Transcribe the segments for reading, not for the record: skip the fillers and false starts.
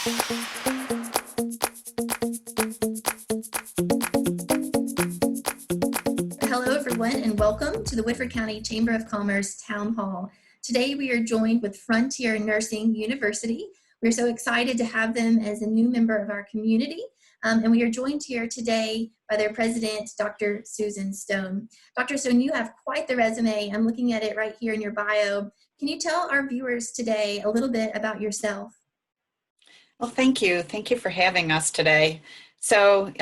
Hello, everyone, and welcome to the Woodford County Chamber of Commerce Town Hall. Today, we are joined with Frontier Nursing University. We're so excited to have them as a new member of our community, and we are joined here today by their president, Dr. Susan Stone. Dr. Stone, you have quite the resume. I'm looking at it right here in your bio. Can you tell our viewers today a little bit about yourself? Well, thank you. Thank you for having us today. So,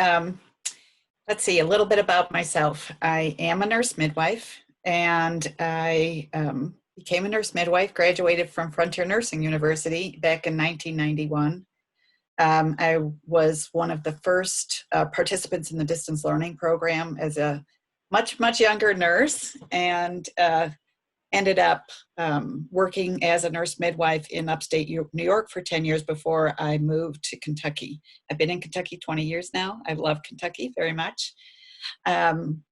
let's see, a little bit about myself. I am a nurse midwife, and I became a nurse midwife, graduated from Frontier Nursing University back in 1991. I was one of the first participants in the distance learning program as a much, much younger nurse, and ended up working as a nurse midwife in upstate New York for 10 years before I moved to Kentucky. I've been in Kentucky 20 years now. I love Kentucky very much. And,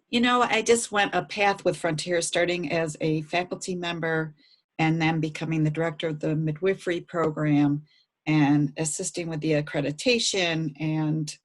you know, I just went a path with Frontier, starting as a faculty member and then becoming the director of the midwifery program and assisting with the accreditation and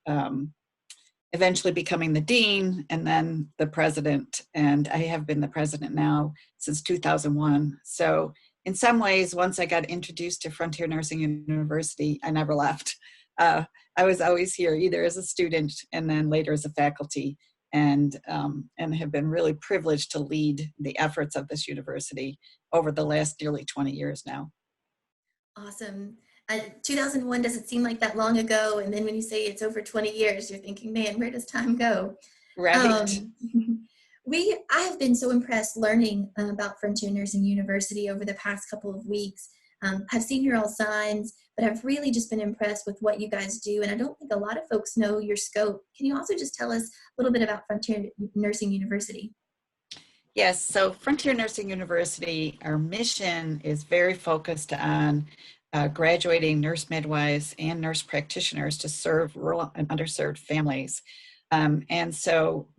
eventually becoming the dean and then the president. And I have been the president now since 2001. So in some ways, once I got introduced to Frontier Nursing University, I never left. I was always here, either as a student and then later as a faculty, and have been really privileged to lead the efforts of this university over the last nearly 20 years now. Awesome. 2001 doesn't seem like that long ago, and then when you say it's over 20 years, you're thinking, man, where does time go? Right. I have been so impressed learning about Frontier Nursing University over the past couple of weeks. I've seen your all signs, but I've really just been impressed with what you guys do, and I don't think a lot of folks know your scope. Can you also just tell us a little bit about Frontier Nursing University? Yes, so Frontier Nursing University, our mission is very focused on graduating nurse midwives and nurse practitioners to serve rural and underserved families. And so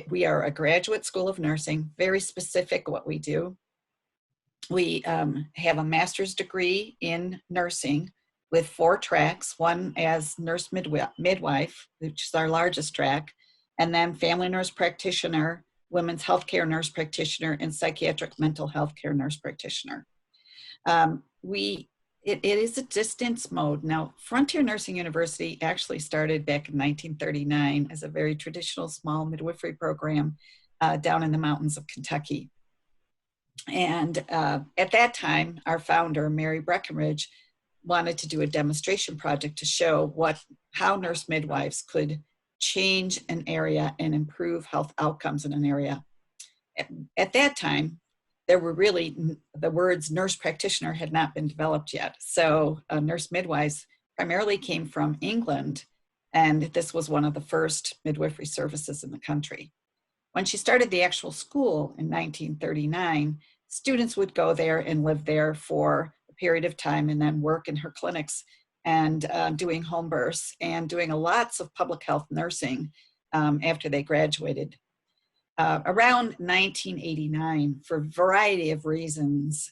we are a graduate school of nursing, very specific what we do. We have a master's degree in nursing with 4 tracks, one as nurse midwife, which is our largest track, and then family nurse practitioner, women's healthcare nurse practitioner, and psychiatric mental health care nurse practitioner. It is a distance mode. Now, Frontier Nursing University actually started back in 1939 as a very traditional small midwifery program down in the mountains of Kentucky. And at that time, our founder, Mary Breckenridge, wanted to do a demonstration project to show how nurse midwives could change an area and improve health outcomes in an area. At that time, there were really, the words nurse practitioner had not been developed yet. So nurse midwives primarily came from England, and this was one of the first midwifery services in the country. When she started the actual school in 1939, students would go there and live there for a period of time and then work in her clinics and doing home births and doing lots of public health nursing after they graduated. Around 1989, for a variety of reasons,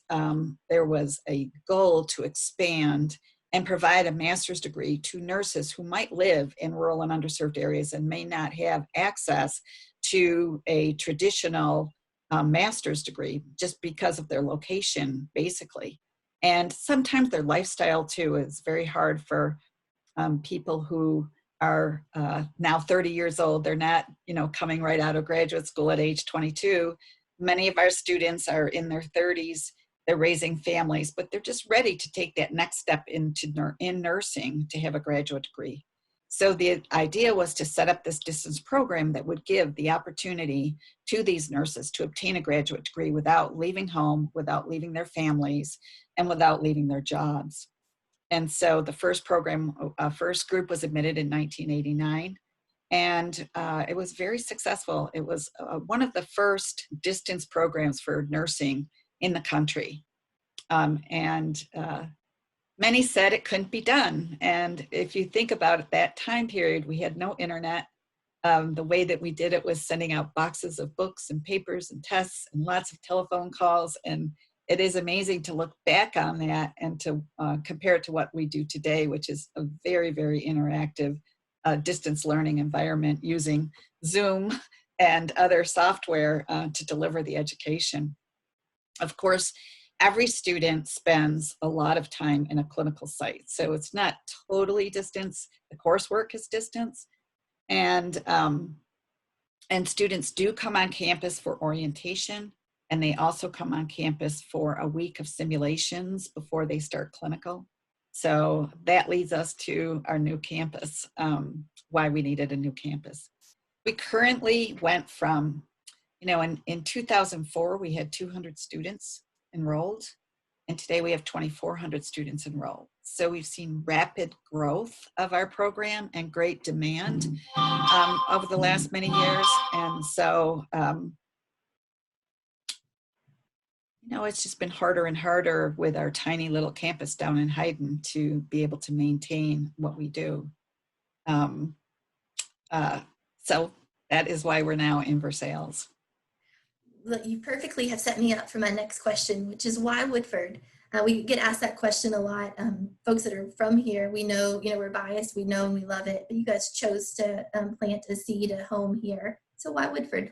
there was a goal to expand and provide a master's degree to nurses who might live in rural and underserved areas and may not have access to a traditional master's degree just because of their location, basically. And sometimes their lifestyle, too, is very hard for people who are now 30 years old. They're not, coming right out of graduate school at age 22. Many of our students are in their 30s. They're raising families, but they're just ready to take that next step in nursing to have a graduate degree. So the idea was to set up this distance program that would give the opportunity to these nurses to obtain a graduate degree without leaving home, without leaving their families, and without leaving their jobs. And so the first group was admitted in 1989, and it was very successful. It was one of the first distance programs for nursing in the country. Many said it couldn't be done. And if you think about it, that time period, we had no internet. The way that we did it was sending out boxes of books and papers and tests and lots of telephone calls. And it is amazing to look back on that and to compare it to what we do today, which is a very, very interactive distance learning environment using Zoom and other software to deliver the education. Of course, every student spends a lot of time in a clinical site, so it's not totally distance. The coursework is distance, and students do come on campus for orientation, and they also come on campus for a week of simulations before they start clinical. So that leads us to our new campus, why we needed a new campus. We currently went from, in 2004, we had 200 students enrolled, and today we have 2,400 students enrolled. So we've seen rapid growth of our program and great demand over the last many years. And so, it's just been harder and harder with our tiny little campus down in Hayden to be able to maintain what we do. So that is why we're now in Versailles. Look, you perfectly have set me up for my next question, which is why Woodford? We get asked that question a lot. Folks that are from here, we know, we're biased, we know and we love it, but you guys chose to plant a seed, a home here. So why Woodford?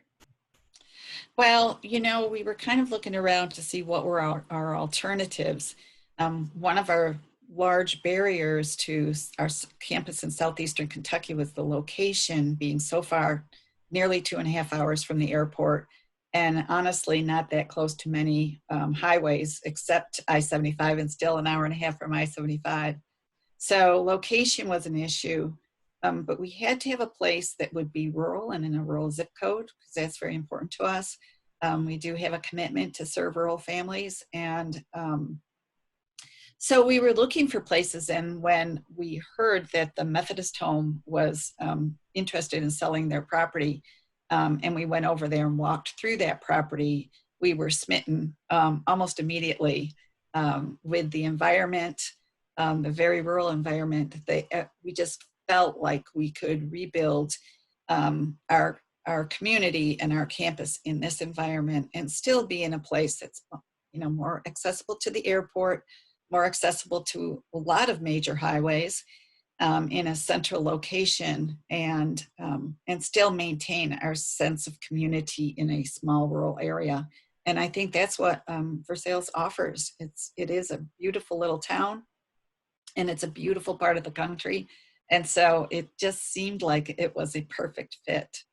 Well, we were kind of looking around to see what were our alternatives. One of our large barriers to our campus in southeastern Kentucky was the location being so far, nearly 2.5 hours from the airport, and honestly not that close to many highways except I-75, and still 1.5 hours from I-75. So location was an issue, but we had to have a place that would be rural and in a rural zip code, because that's very important to us. We do have a commitment to serve rural families, and so we were looking for places, and when we heard that the Methodist home was interested in selling their property, and we went over there and walked through that property, we were smitten almost immediately with the environment, the very rural environment. We just felt like we could rebuild our community and our campus in this environment and still be in a place that's more accessible to the airport, more accessible to a lot of major highways, in a central location, and still maintain our sense of community in a small rural area. And I think that's what Versailles offers. It is a beautiful little town, and it's a beautiful part of the country. And so it just seemed like it was a perfect fit.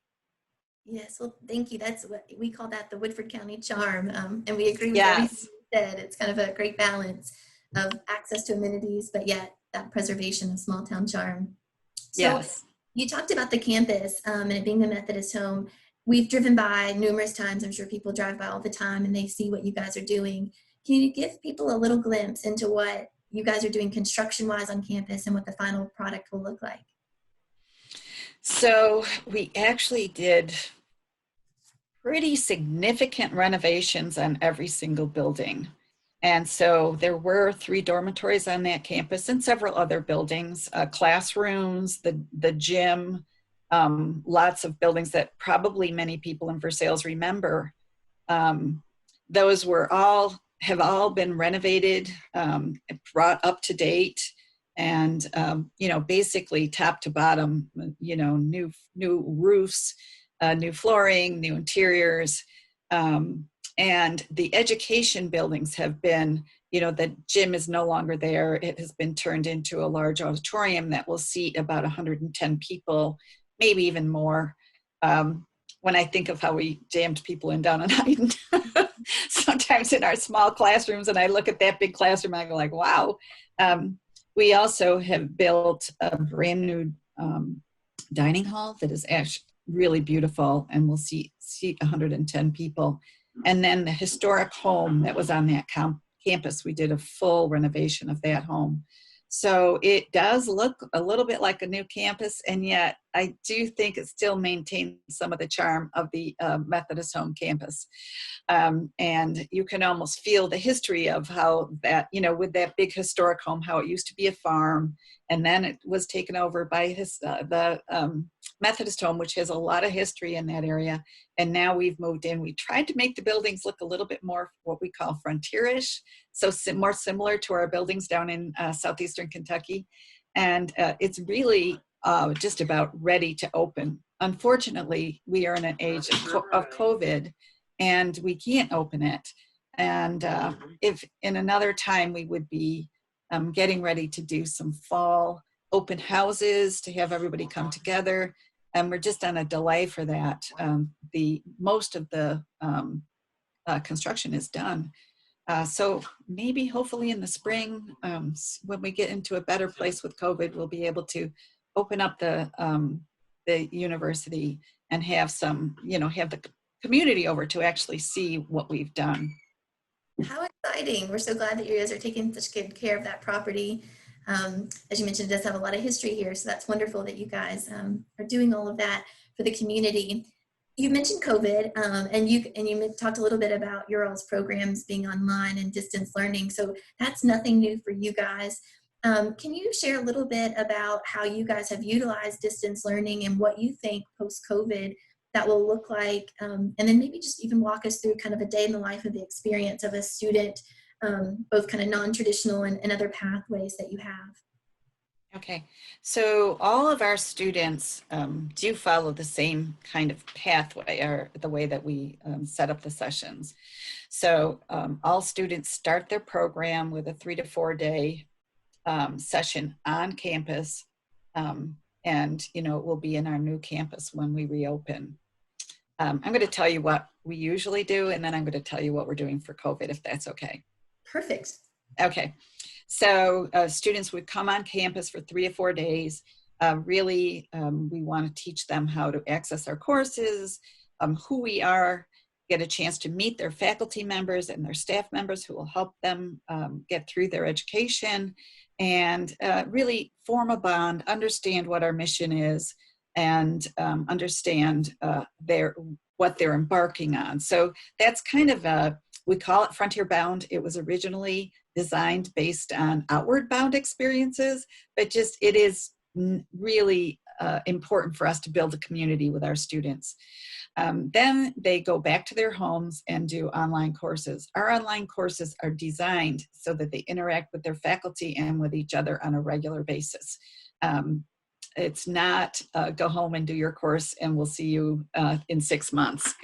Yes, well, thank you. That's what we call that, the Woodford County charm. And we agree with Yes. everything you said. It's kind of a great balance of access to amenities, but yet that preservation of small town charm. So yes. You talked about the campus and it being the Methodist home. We've driven by numerous times. I'm sure people drive by all the time and they see what you guys are doing. Can you give people a little glimpse into what you guys are doing construction-wise on campus and what the final product will look like? So we actually did pretty significant renovations on every single building. And so there were 3 dormitories on that campus and several other buildings, classrooms, the gym, lots of buildings that probably many people in Versailles remember. Those have all been renovated, brought up to date, and basically top to bottom, new roofs, new flooring, new interiors. And the education buildings have been, the gym is no longer there. It has been turned into a large auditorium that will seat about 110 people, maybe even more. When I think of how we jammed people in down in Hayden, sometimes in our small classrooms, and I look at that big classroom, I go like, wow. We also have built a brand new dining hall that is actually really beautiful and will seat 110 people. And then the historic home that was on that campus, we did a full renovation of that home. So it does look a little bit like a new campus, and yet I do think it still maintains some of the charm of the Methodist home campus. And you can almost feel the history of how that, with that big historic home, how it used to be a farm, and then it was taken over by the Methodist home, which has a lot of history in that area. And now we've moved in. We tried to make the buildings look a little bit more what we call frontierish, so more similar to our buildings down in southeastern Kentucky. And it's really just about ready to open. Unfortunately, we are in an age of COVID, and we can't open it. And if in another time we would be getting ready to do some fall open houses to have everybody come together, and we're just on a delay for that. The most of the construction is done. So maybe hopefully in the spring, when we get into a better place with COVID, we'll be able to open up the university and have some, have the community over to actually see what we've done. How exciting. We're so glad that you guys are taking such good care of that property. As you mentioned, it does have a lot of history here, so that's wonderful that you guys are doing all of that for the community. You mentioned COVID, and you talked a little bit about your all's programs being online and distance learning, so that's nothing new for you guys. Can you share a little bit about how you guys have utilized distance learning and what you think post-COVID that will look like, and then maybe just even walk us through kind of a day in the life of the experience of a student, both kind of non-traditional and other pathways that you have. Okay, so all of our students do follow the same kind of pathway, or the way that we set up the sessions. So all students start their program with a 3 to 4 day session on campus, and it will be in our new campus when we reopen. I'm going to tell you what we usually do, and then I'm going to tell you what we're doing for COVID, if that's okay. Perfect. Okay. So students would come on campus for 3 or 4 days. We want to teach them how to access our courses, who we are, get a chance to meet their faculty members and their staff members who will help them get through their education, and really form a bond, understand what our mission is, and understand what they're embarking on. So that's kind of we call it Frontier Bound. It was originally designed based on outward bound experiences, but it is really important for us to build a community with our students. Then they go back to their homes and do online courses. Our online courses are designed so that they interact with their faculty and with each other on a regular basis. It's not go home and do your course and we'll see you in 6 months.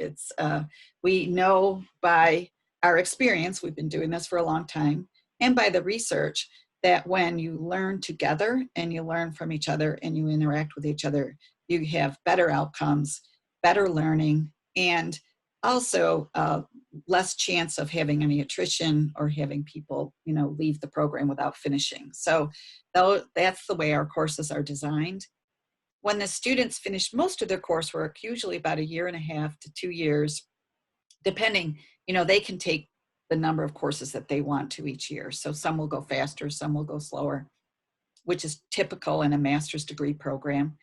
We know by our experience, we've been doing this for a long time, and by the research, that when you learn together and you learn from each other and you interact with each other, you have better outcomes, better learning, and also less chance of having any attrition or having people, leave the program without finishing. So that's the way our courses are designed. When the students finish most of their coursework, usually about 1.5 to 2 years, depending, they can take the number of courses that they want to each year. So some will go faster, some will go slower, which is typical in a master's degree program.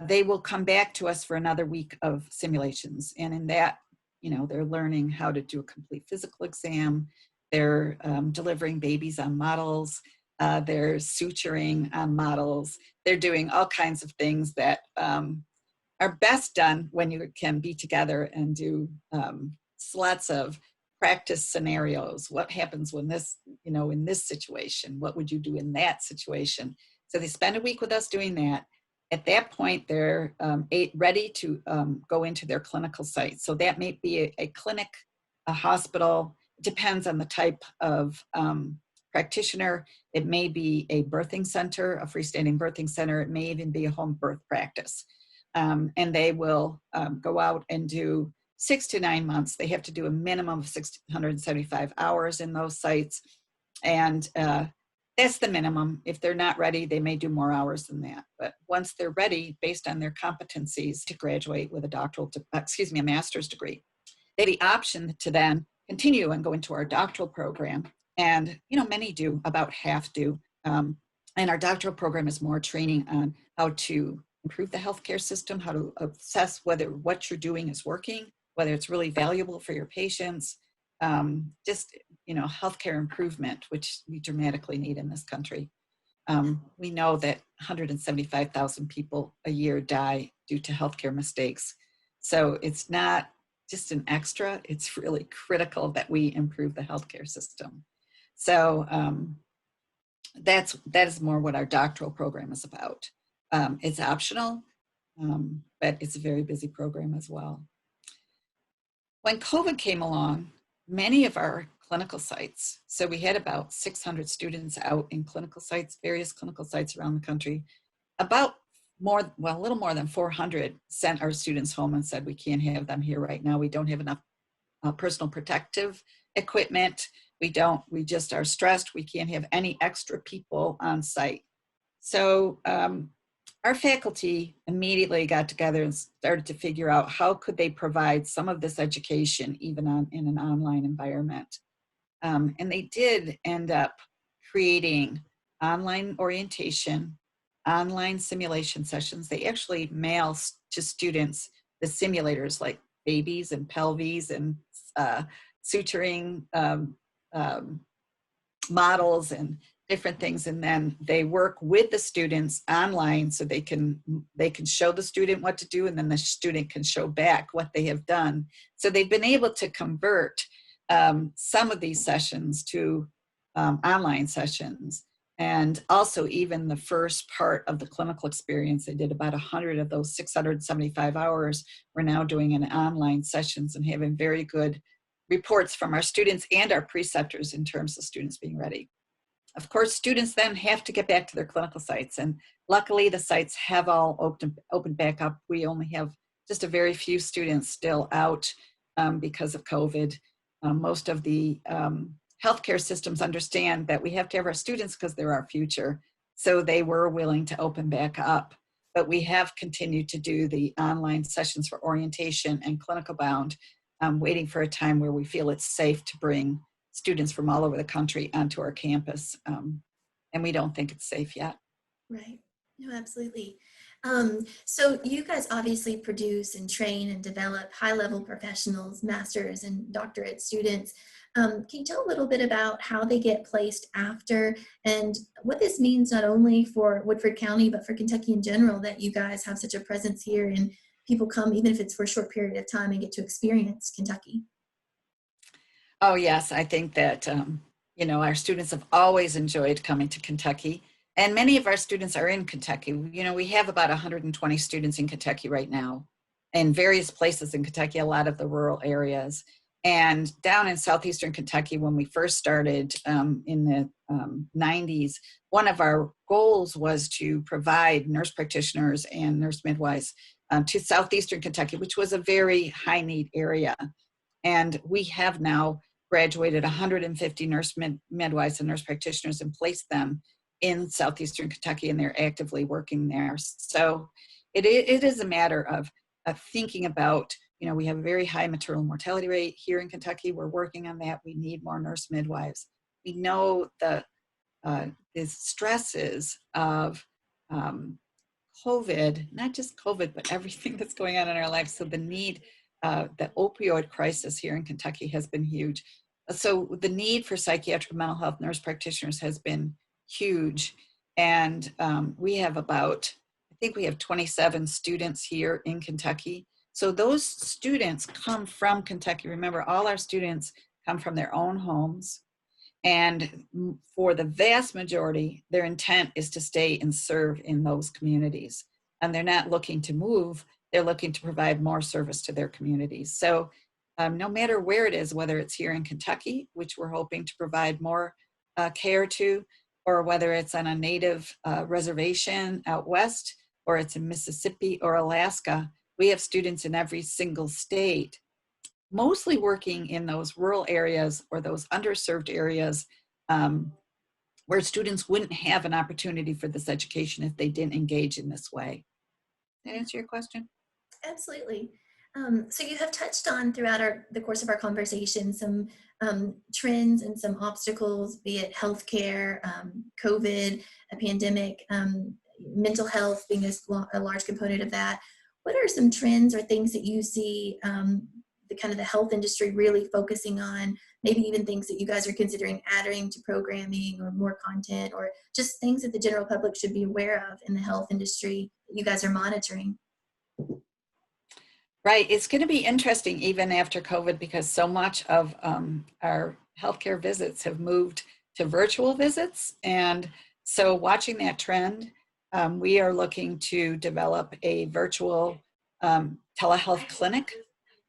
They will come back to us for another week of simulations. And in that, they're learning how to do a complete physical exam. They're delivering babies on models. They're suturing on models. They're doing all kinds of things that are best done when you can be together and do lots of practice scenarios. What happens when this, in this situation? What would you do in that situation? So they spend a week with us doing that. At that point, they're ready to go into their clinical site. So that may be a clinic, a hospital. It depends on the type of practitioner. It may be a birthing center, a freestanding birthing center. It may even be a home birth practice. And they will go out and do 6 to 9 months. They have to do a minimum of 675 hours in those sites. And that's the minimum. If they're not ready, they may do more hours than that. But once they're ready, based on their competencies, to graduate with a master's degree, they have the option to then continue and go into our doctoral program. And, many do, about half do. And our doctoral program is more training on how to improve the healthcare system, how to assess whether what you're doing is working, whether it's really valuable for your patients, healthcare improvement, which we dramatically need in this country. We know that 175,000 people a year die due to healthcare mistakes. So it's not just an extra, it's really critical that we improve the healthcare system. So that is more what our doctoral program is about. It's optional, but it's a very busy program as well. When COVID came along, many of our clinical sites, so we had about 600 students out in clinical sites, various clinical sites around the country. A little more than 400 sent our students home and said, we can't have them here right now. We don't have enough personal protective equipment. We just are stressed. We can't have any extra people on site. So our faculty immediately got together and started to figure out how could they provide some of this education even in an online environment. And they did end up creating online orientation, online simulation sessions. They actually mail to students the simulators like babies and pelvies and suturing models and different things, and then they work with the students online so they can show the student what to do, and then the student can show back what they have done. So they've been able to convert some of these sessions to online sessions. And also even the first part of the clinical experience, they did about 100 of those 675 hours. We're now doing in online sessions and having very good reports from our students and our preceptors in terms of students being ready. Of course, students then have to get back to their clinical sites, and luckily the sites have all opened back up. We only have just a very few students still out because of COVID. Most of the healthcare systems understand that we have to have our students because they're our future, so they were willing to open back up. But we have continued to do the online sessions for orientation and clinical bound, waiting for a time where we feel it's safe to bring students from all over the country onto our campus. And we don't think it's safe yet. Right. No, absolutely. So you guys obviously produce and train and develop high-level professionals, masters and doctorate students. Can you tell a little bit about how they get placed after and what this means not only for Woodford County, but for Kentucky in general, that you guys have such a presence here and people come, even if it's for a short period of time, and get to experience Kentucky? Oh, yes. I think that, our students have always enjoyed coming to Kentucky. And many of our students are in Kentucky. We have about 120 students in Kentucky right now, in various places in Kentucky, a lot of the rural areas. And down in southeastern Kentucky, when we first started in the 90s, one of our goals was to provide nurse practitioners and nurse midwives to southeastern Kentucky, which was a very high need area. And we have now graduated 150 midwives and nurse practitioners and placed them in southeastern Kentucky, and they're actively working there. So it is a matter of thinking about, we have a very high maternal mortality rate here in Kentucky. We're working on that. We need more nurse midwives. We know the stresses of COVID, not just COVID, but everything that's going on in our lives. So the need, the opioid crisis here in Kentucky has been huge. So the need for psychiatric and mental health nurse practitioners has been huge. And we have I think we have 27 students here in Kentucky. So those students come from Kentucky. Remember, all our students come from their own homes. And for the vast majority, their intent is to stay and serve in those communities. And they're not looking to move, they're looking to provide more service to their communities. So no matter where it is, whether it's here in Kentucky, which we're hoping to provide more care to, or whether it's on a native reservation out west, or it's in Mississippi or Alaska, we have students in every single state, mostly working in those rural areas or those underserved areas where students wouldn't have an opportunity for this education if they didn't engage in this way. Did that answer your question? Absolutely. So you have touched on throughout the course of our conversation some trends and some obstacles, be it healthcare, COVID, a pandemic, mental health being a large component of that. What are some trends or things that you see the health industry really focusing on, maybe even things that you guys are considering adding to programming or more content, or just things that the general public should be aware of in the health industry that you guys are monitoring. Right. It's going to be interesting even after COVID, because so much of our healthcare visits have moved to virtual visits. And so watching that trend, we are looking to develop a virtual telehealth clinic.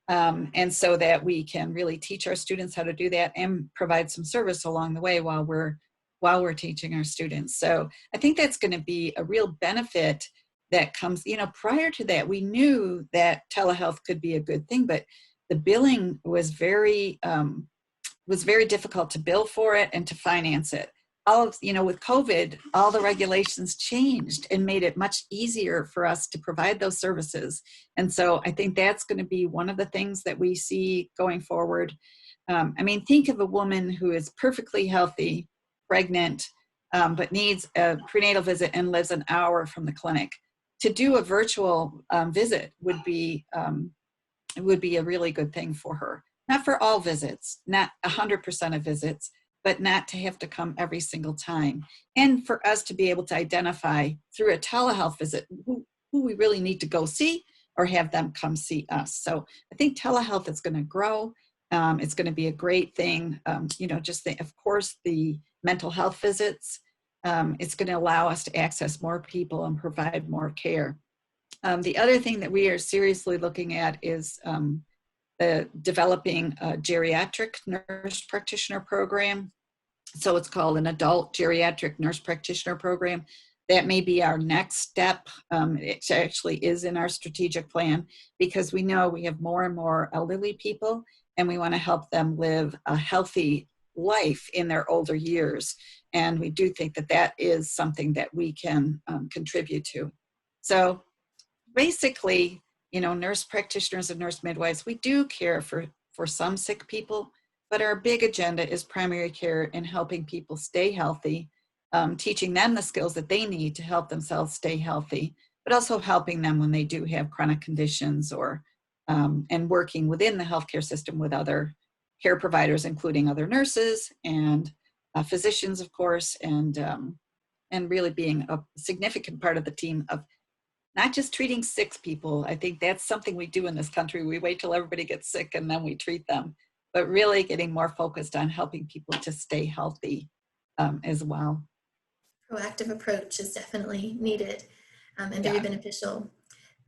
And so that we can really teach our students how to do that and provide some service along the way while we're teaching our students. So I think that's going to be a real benefit that comes, prior to that, we knew that telehealth could be a good thing, but the billing was very difficult to bill for it and to finance it. With COVID, all the regulations changed and made it much easier for us to provide those services. And so I think that's going to be one of the things that we see going forward. Think of a woman who is perfectly healthy, pregnant, but needs a prenatal visit and lives an hour from the clinic. To do a virtual visit would be a really good thing for her. Not for all visits, not 100% of visits, but not to have to come every single time. And for us to be able to identify through a telehealth visit who we really need to go see or have them come see us. So I think telehealth is going to grow. It's going to be a great thing. Of course, the mental health visits, it's going to allow us to access more people and provide more care. The other thing that we are seriously looking at is developing a geriatric nurse practitioner program. So it's called an adult geriatric nurse practitioner program. That may be our next step. It actually is in our strategic plan, because we know we have more and more elderly people and we want to help them live a healthy life in their older years. And we do think that that is something that we can contribute to. So basically, nurse practitioners and nurse midwives, we do care for some sick people, but our big agenda is primary care and helping people stay healthy, teaching them the skills that they need to help themselves stay healthy, but also helping them when they do have chronic conditions and working within the healthcare system with other care providers, including other nurses and physicians, of course, and really being a significant part of the team of not just treating sick people. I think that's something we do in this country. We wait till everybody gets sick and then we treat them, but really getting more focused on helping people to stay healthy as well. Proactive approach is definitely needed and very beneficial.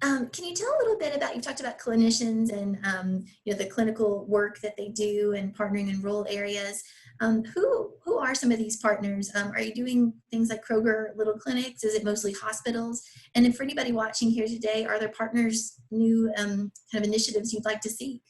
Can you tell a little bit about, you talked about clinicians and the clinical work that they do and partnering in rural areas. Who are some of these partners? Are you doing things like Kroger little clinics? Is it mostly hospitals? And then for anybody watching here today, are there partners, new kind of initiatives you'd like to seek?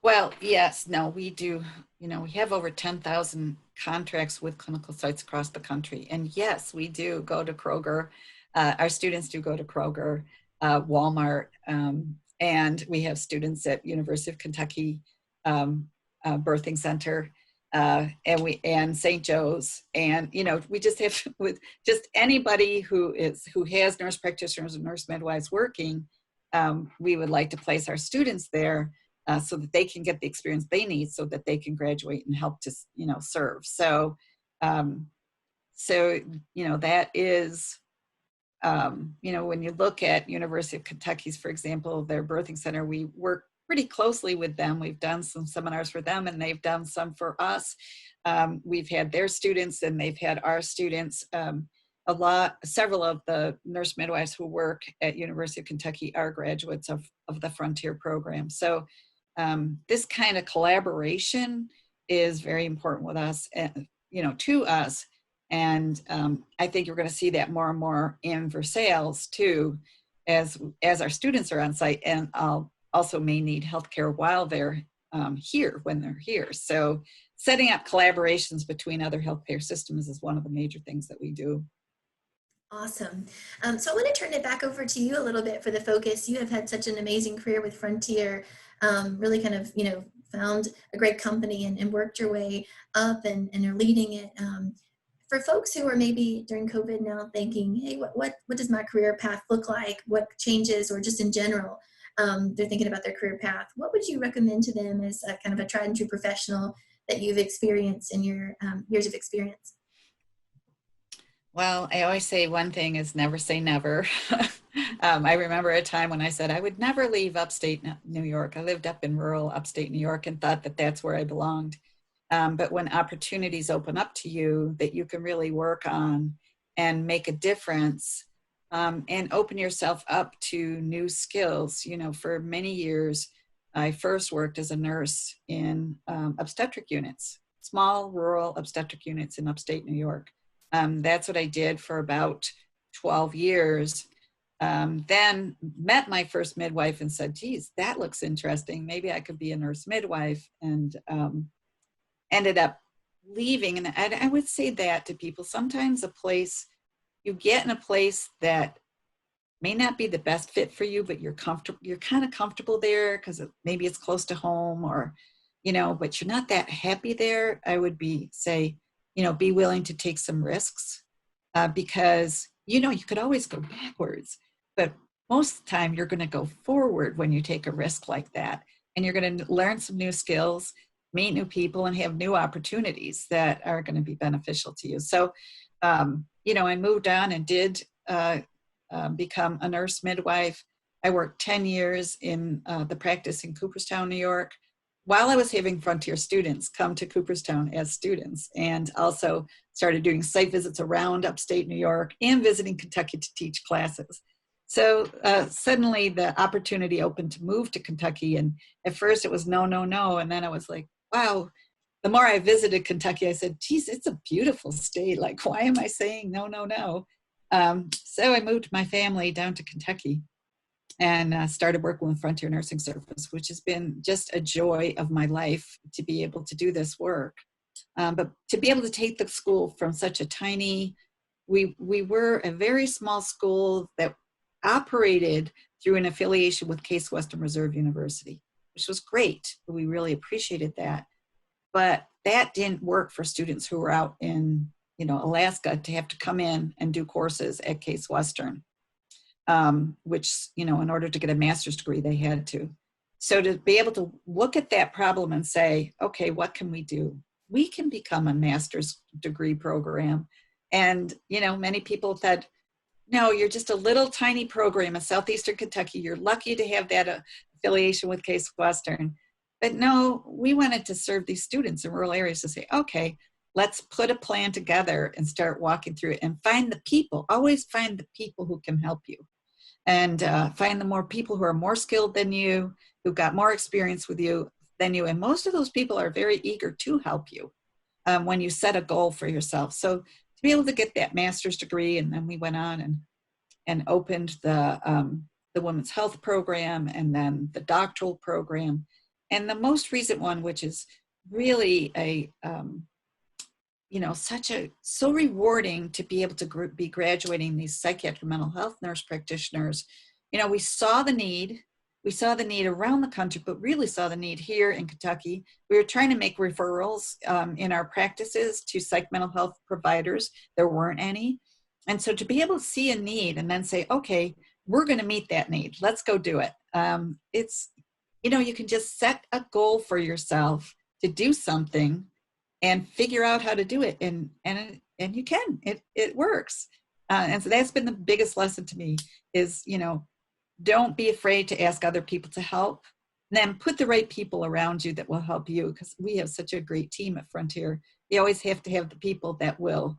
Well, yes, no, we do. We have over 10,000 contracts with clinical sites across the country. And yes, we do go to Kroger. Our students do go to Kroger, Walmart, and we have students at University of Kentucky Birthing Center, and St. Joe's, and we just have with just anybody who has nurse practitioners and nurse midwives working. We would like to place our students there so that they can get the experience they need, so that they can graduate and help to serve. So that is. When you look at University of Kentucky's, for example, their birthing center, we work pretty closely with them. We've done some seminars for them and they've done some for us. We've had their students and they've had our students. Several of the nurse midwives who work at University of Kentucky are graduates of the Frontier program. So this kind of collaboration is very important with us, to us. And I think you're going to see that more and more in Versailles too, as our students are on site and also may need healthcare while they're here, when they're here. So setting up collaborations between other healthcare systems is one of the major things that we do. Awesome. So I want to turn it back over to you a little bit for the focus. You have had such an amazing career with Frontier, really kind of, found a great company and worked your way up and are leading it. For folks who are maybe during COVID now thinking, hey, what does my career path look like? What changes, or just in general? they're thinking about their career path, what would you recommend to them as a kind of a tried and true professional that you've experienced in your years of experience? Well, I always say one thing is never say never. I remember a time when I said I would never leave upstate New York. I lived up in rural upstate New York and thought that that's where I belonged. But when opportunities open up to you that you can really work on and make a difference, and open yourself up to new skills. For many years, I first worked as a nurse in obstetric units, small rural obstetric units in upstate New York. That's what I did for about 12 years. Then met my first midwife and said, geez, that looks interesting. Maybe I could be a nurse midwife, and ended up leaving. And I would say that to people. Sometimes you get in a place that may not be the best fit for you, but you're kind of comfortable there because maybe it's close to home, or, but you're not that happy there. I would say, be willing to take some risks, because, you could always go backwards, but most of the time you're going to go forward when you take a risk like that. And you're going to learn some new skills, meet new people, and have new opportunities that are going to be beneficial to you. So, I moved on and did become a nurse midwife. I worked 10 years in the practice in Cooperstown, New York, while I was having Frontier students come to Cooperstown as students, and also started doing site visits around upstate New York and visiting Kentucky to teach classes. So suddenly the opportunity opened to move to Kentucky. And at first it was no, no, no. And then I was like, wow. The more I visited Kentucky, I said, geez, it's a beautiful state. Like, why am I saying no, no, no? So I moved my family down to Kentucky and started working with Frontier Nursing Service, which has been just a joy of my life to be able to do this work. But to be able to take the school from such a tiny, we were a very small school that operated through an affiliation with Case Western Reserve University, which was great. We really appreciated that. But that didn't work for students who were out in, Alaska, to have to come in and do courses at Case Western, which, in order to get a master's degree, they had to. So to be able to look at that problem and say, okay, what can we do? We can become a master's degree program. And, many people said, no, you're just a little tiny program in Southeastern Kentucky. You're lucky to have that affiliation with Case Western. But no, we wanted to serve these students in rural areas to say, okay, let's put a plan together and start walking through it and find the people. Always find the people who can help you, and find the more people who are more skilled than you, who got more experience with you than you. And most of those people are very eager to help you when you set a goal for yourself. So to be able to get that master's degree, and then we went on and opened the women's health program, and then the doctoral program. And the most recent one, which is really so rewarding to be able to be graduating these psychiatric mental health nurse practitioners. We saw the need. We saw the need around the country, but really saw the need here in Kentucky. We were trying to make referrals in our practices to psych mental health providers. There weren't any. And so to be able to see a need and then say, okay, we're going to meet that need. Let's go do it. You can just set a goal for yourself to do something and figure out how to do it. And you can, it works. And so that's been the biggest lesson to me is, don't be afraid to ask other people to help. And then put the right people around you that will help you, because we have such a great team at Frontier. You always have to have the people that will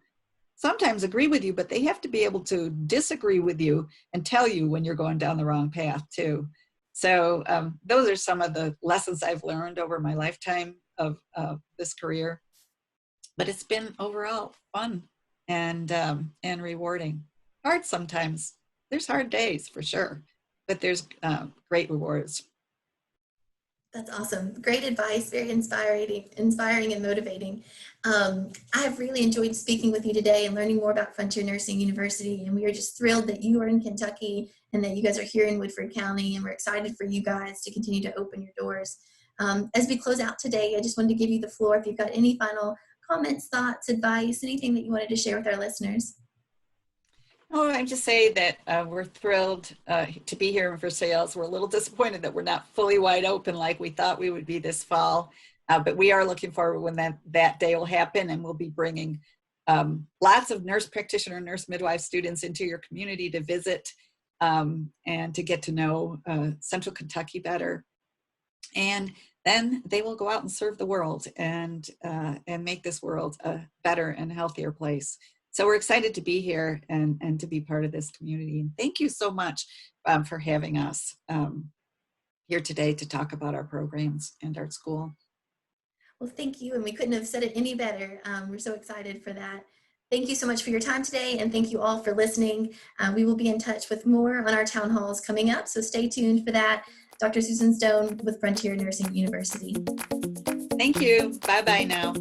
sometimes agree with you, but they have to be able to disagree with you and tell you when you're going down the wrong path too. So those are some of the lessons I've learned over my lifetime of this career. But it's been overall fun and rewarding. Hard sometimes. There's hard days for sure, but there's great rewards. That's awesome. Great advice. Very inspiring and motivating. I've really enjoyed speaking with you today and learning more about Frontier Nursing University. And we are just thrilled that you are in Kentucky and that you guys are here in Woodford County. And we're excited for you guys to continue to open your doors. As we close out today, I just wanted to give you the floor if you've got any final comments, thoughts, advice, anything that you wanted to share with our listeners. Oh, I just say that we're thrilled to be here in Versailles. We're a little disappointed that we're not fully wide open like we thought we would be this fall, but we are looking forward when that day will happen, and we'll be bringing lots of nurse practitioner, nurse midwife students into your community to visit and to get to know Central Kentucky better. And then they will go out and serve the world and make this world a better and healthier place. So we're excited to be here and to be part of this community. And thank you so much for having us here today to talk about our programs and our school. Well, thank you, and we couldn't have said it any better. We're so excited for that. Thank you so much for your time today, and thank you all for listening. We will be in touch with more on our town halls coming up, so stay tuned for that. Dr. Susan Stone with Frontier Nursing University. Thank you. Bye-bye now.